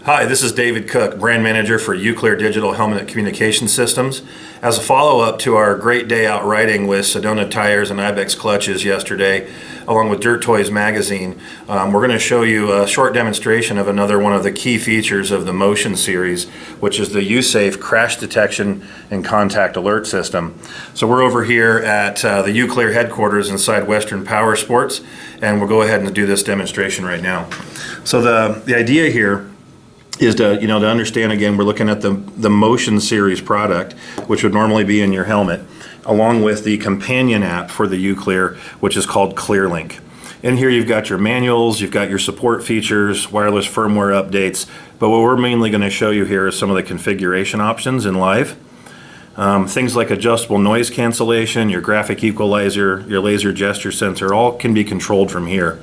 Hi, this is David Kuck, brand manager for Uclear Digital Helmet Communication Systems. As a follow-up to our great day out riding with Sedona tires and Ibex clutches yesterday, along with SnoWest Magazine, we're going to show you a short demonstration of another one of the key features of the Motion series, which is the USafe crash detection and contact alert system. So we're over here at the Uclear headquarters inside Western Power Sports, and we'll go ahead and do this demonstration right now. So the idea here is to understand, again, we're looking at the Motion series product, which would normally be in your helmet, along with the companion app for the Uclear, which is called ClearLink. In here you've got your manuals, you've got your support features, wireless firmware updates, but what we're mainly going to show you here is some of the configuration options in live. Things like adjustable noise cancellation, your graphic equalizer, your laser gesture sensor, all can be controlled from here.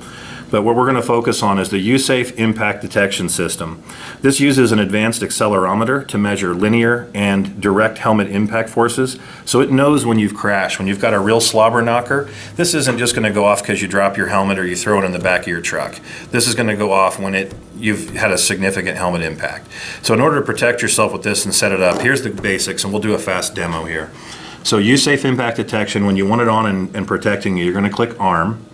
But what we're going to focus on is the USafe impact detection system. This uses an advanced accelerometer to measure linear and direct helmet impact forces, so it knows when you've crashed. When you've got a real slobber knocker, this isn't just going to go off because you drop your helmet or you throw it in the back of your truck. This is going to go off when you've had a significant helmet impact. So in order to protect yourself with this and set it up, here's the basics, and we'll do a fast demo here. So USafe impact detection, when you want it on and protecting you, you're going to click arm.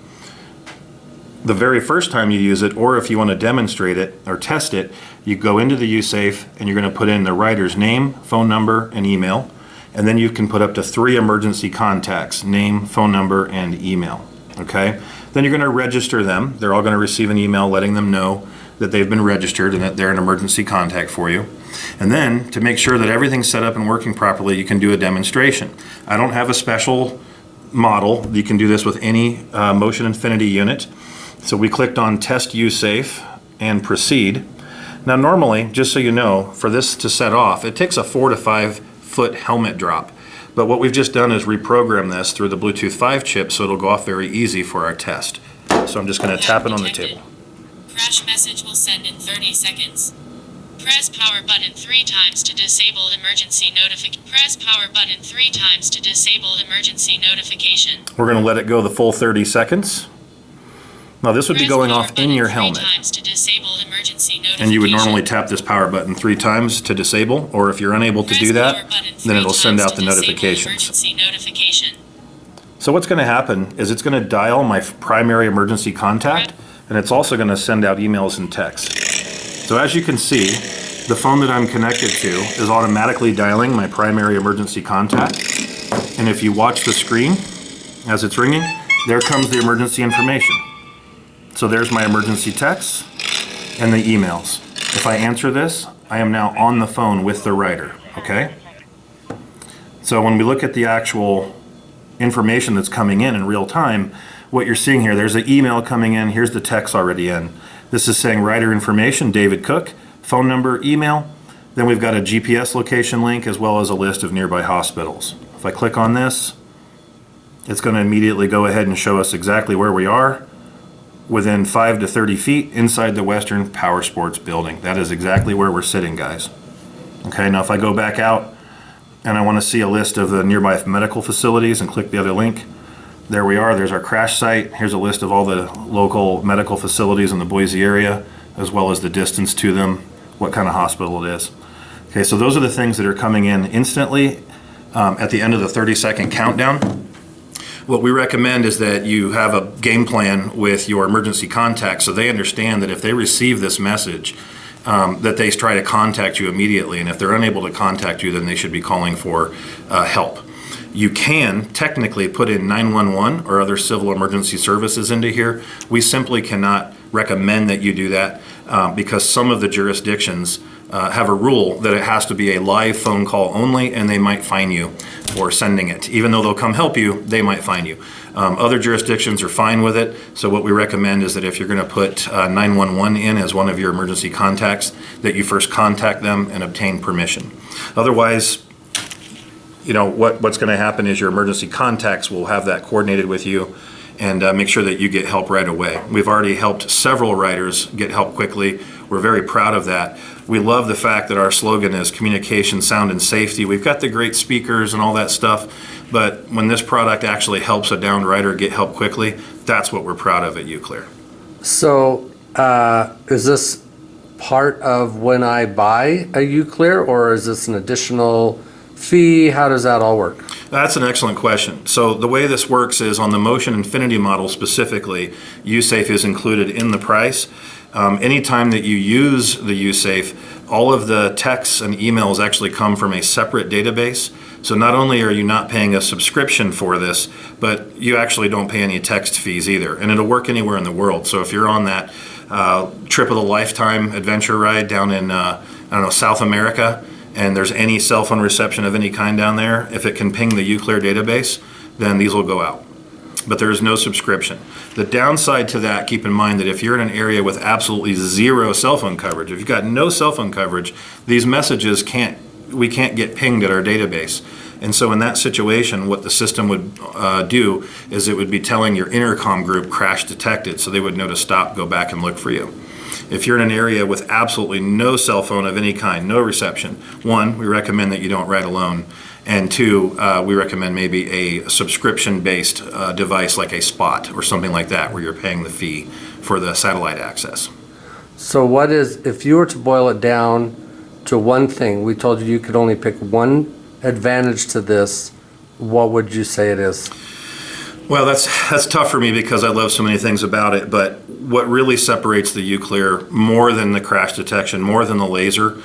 The very first time you use it, or if you want to demonstrate it or test it, you go into the USafe and you're going to put in the rider's name, phone number, and email. And then you can put up to 3 emergency contacts, name, phone number, and email. Okay? Then you're going to register them. They're all going to receive an email letting them know that they've been registered and that they're an emergency contact for you. And then, to make sure that everything's set up and working properly, you can do a demonstration. I don't have a special model. You can do this with any Motion Infinity unit. So we clicked on Test USafe and Proceed. Now normally, just so you know, for this to set off, it takes a 4 to 5 foot helmet drop. But what we've just done is reprogram this through the Bluetooth 5 chip, so it'll go off very easy for our test. So I'm just going to tap it on the table. Crash message will send in 30 seconds. Press power button 3 times to disable emergency notification. Press power button 3 times to disable emergency notification. We're going to let it go the full 30 seconds. Now this would be going off in your helmet, and you would normally tap this power button 3 times to disable, or if you're unable to do that, then it'll send out the notifications. So what's going to happen is it's going to dial my primary emergency contact, and it's also going to send out emails and texts. So as you can see, the phone that I'm connected to is automatically dialing my primary emergency contact, and if you watch the screen as it's ringing, there comes the emergency information. So there's my emergency texts and the emails. If I answer this, I am now on the phone with the rider, okay? So when we look at the actual information that's coming in real time, what you're seeing here, there's an email coming in, here's the text already in. This is saying rider information, David Kuck, phone number, email. Then we've got a GPS location link as well as a list of nearby hospitals. If I click on this, it's going to immediately go ahead and show us exactly where we are, within 5 to 30 feet inside the Western Power Sports building. That is exactly where we're sitting, guys. Okay, now if I go back out and I want to see a list of the nearby medical facilities and click the other link, there we are, there's our crash site. Here's a list of all the local medical facilities in the Boise area, as well as the distance to them, what kind of hospital it is. Okay, so those are the things that are coming in instantly at the end of the 30-second countdown. What we recommend is that you have a game plan with your emergency contacts so they understand that if they receive this message, that they try to contact you immediately, and if they're unable to contact you, then they should be calling for help. You can technically put in 911 or other civil emergency services into here. We simply cannot recommend that you do that because some of the jurisdictions have a rule that it has to be a live phone call only, and they might fine you for sending it. Even though they'll come help you, they might fine you. Other jurisdictions are fine with it, so what we recommend is that if you're going to put 911 in as one of your emergency contacts, that you first contact them and obtain permission. Otherwise, what's going to happen is your emergency contacts will have that coordinated with you and make sure that you get help right away. We've already helped several riders get help quickly. We're very proud of that. We love the fact that our slogan is communication, sound, and safety. We've got the great speakers and all that stuff, but when this product actually helps a downed rider get help quickly, that's what we're proud of at Uclear. So is this part of when I buy a Uclear, or is this an additional fee? How does that all work? That's an excellent question. So the way this works is on the Motion Infinity model specifically, USafe is included in the price. Anytime that you use the USafe, all of the texts and emails actually come from a separate database. So not only are you not paying a subscription for this, but you actually don't pay any text fees either. And it'll work anywhere in the world. So if you're on that trip of a lifetime adventure ride down in, South America, and there's any cell phone reception of any kind down there, if it can ping the Uclear database, then these will go out. But there is no subscription. The downside to that, keep in mind that if you're in an area with absolutely zero cell phone coverage, if you've got no cell phone coverage, these messages we can't get pinged at our database. And so in that situation, what the system would do is it would be telling your intercom group crash detected, so they would know to stop, go back and look for you. If you're in an area with absolutely no cell phone of any kind, no reception, one, we recommend that you don't ride alone. And two, we recommend maybe a subscription-based device like a Spot or something like that, where you're paying the fee for the satellite access. So if you were to boil it down to one thing, we told you could only pick one advantage to this, what would you say it is? Well, that's tough for me because I love so many things about it, but what really separates the Uclear more than the crash detection, more than the laser,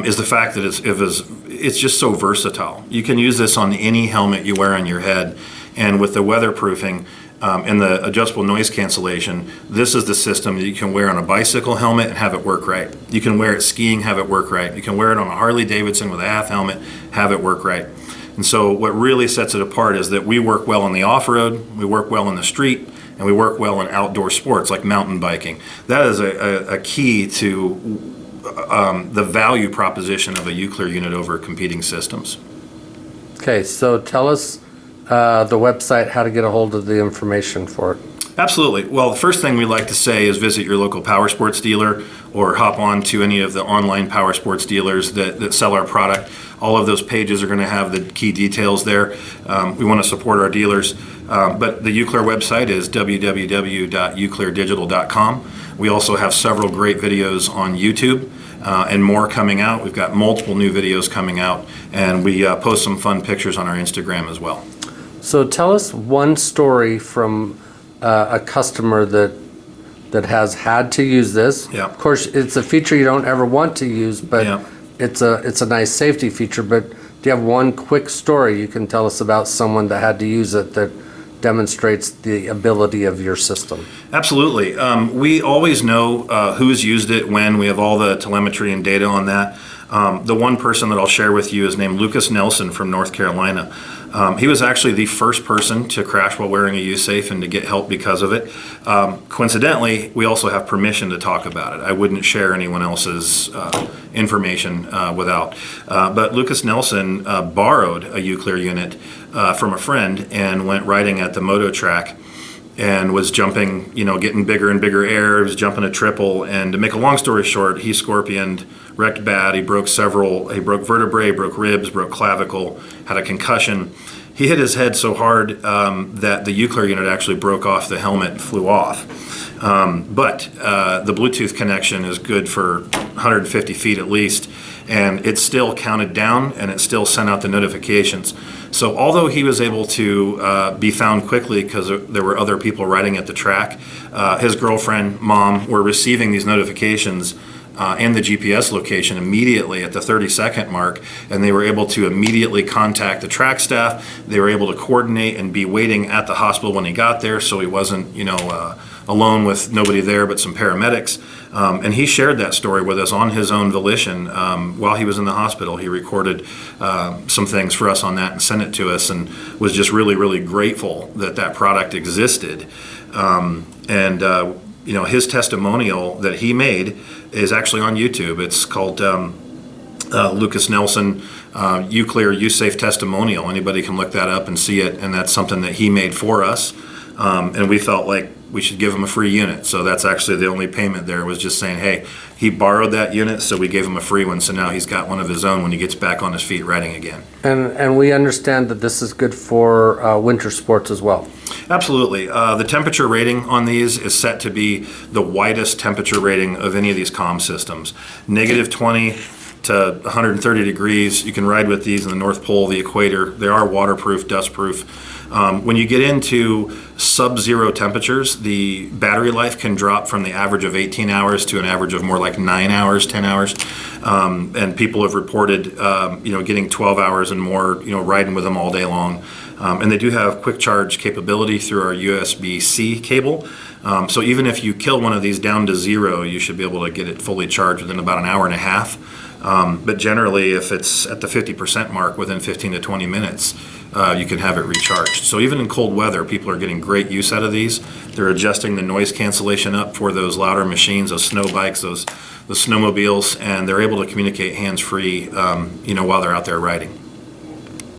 is the fact that it's just so versatile. You can use this on any helmet you wear on your head, and with the weatherproofing and the adjustable noise cancellation, this is the system that you can wear on a bicycle helmet and have it work right. You can wear it skiing, have it work right. You can wear it on a Harley Davidson with a half helmet, have it work right. And so what really sets it apart is that we work well on the off-road, we work well in the street, and we work well in outdoor sports like mountain biking. That is a key to the value proposition of a Uclear unit over competing systems. Okay, so tell us the website, how to get a hold of the information for it. Absolutely. Well, the first thing we like to say is visit your local power sports dealer or hop on to any of the online power sports dealers that sell our product. All of those pages are going to have the key details there. We want to support our dealers. But the Uclear website is www.ucleardigital.com. We also have several great videos on YouTube and more coming out. We've got multiple new videos coming out, and we post some fun pictures on our Instagram as well. So tell us one story from a customer that has had to use this. Yeah. Of course, it's a feature you don't ever want to use, but Yeah. it's a nice safety feature. But do you have one quick story you can tell us about someone that had to use it that demonstrates the ability of your system? Absolutely. We always know who's used it when. We have all the telemetry and data on that. The one person that I'll share with you is named Lucas Nelson from North Carolina. He was actually the first person to crash while wearing a USafe and to get help because of it. Coincidentally, we also have permission to talk about it. I wouldn't share anyone else's information without. But Lucas Nelson borrowed a Uclear unit from a friend and went riding at the moto track and was jumping, getting bigger and bigger air. He was jumping a triple, and to make a long story short, he scorpioned, wrecked bad. He broke vertebrae, broke ribs, broke clavicle, had a concussion. He hit his head so hard that the Uclear unit actually broke off the helmet and flew off. But the Bluetooth connection is good for 150 feet at least, and it still counted down and it still sent out the notifications. So although he was able to be found quickly because there were other people riding at the track, his girlfriend, mom, were receiving these notifications and the GPS location immediately at the 30-second mark, and they were able to immediately contact the track staff. They were able to coordinate and be waiting at the hospital when he got there, so he wasn't, alone with nobody there but some paramedics. And he shared that story with us on his own volition while he was in the hospital. He recorded some things for us on that and sent it to us, and was just really, really grateful that product existed. His testimonial that he made is actually on YouTube. It's called Lucas Nelson Uclear USafe Testimonial. Anybody can look that up and see it, and that's something that he made for us. And we felt like we should give him a free unit. So that's actually the only payment there, was just saying, hey, he borrowed that unit, so we gave him a free one. So now he's got one of his own when he gets back on his feet riding again. And we understand that this is good for winter sports as well. Absolutely. The temperature rating on these is set to be the widest temperature rating of any of these comm systems. -20 to 130 degrees. You can ride with these in the North Pole, the equator. They are waterproof, dustproof. When you get into sub-zero temperatures, the battery life can drop from the average of 18 hours to an average of more like 9 hours, 10 hours. And people have reported, getting 12 hours and more, riding with them all day long. And they do have quick charge capability through our USB-C cable. So even if you kill one of these down to zero, you should be able to get it fully charged within about an hour and a half. But generally, if it's at the 50% mark within 15 to 20 minutes, you can have it recharged. So even in cold weather, people are getting great use out of these. They're adjusting the noise cancellation up for those louder machines, those snow bikes, the snowmobiles, and they're able to communicate hands-free, while they're out there riding.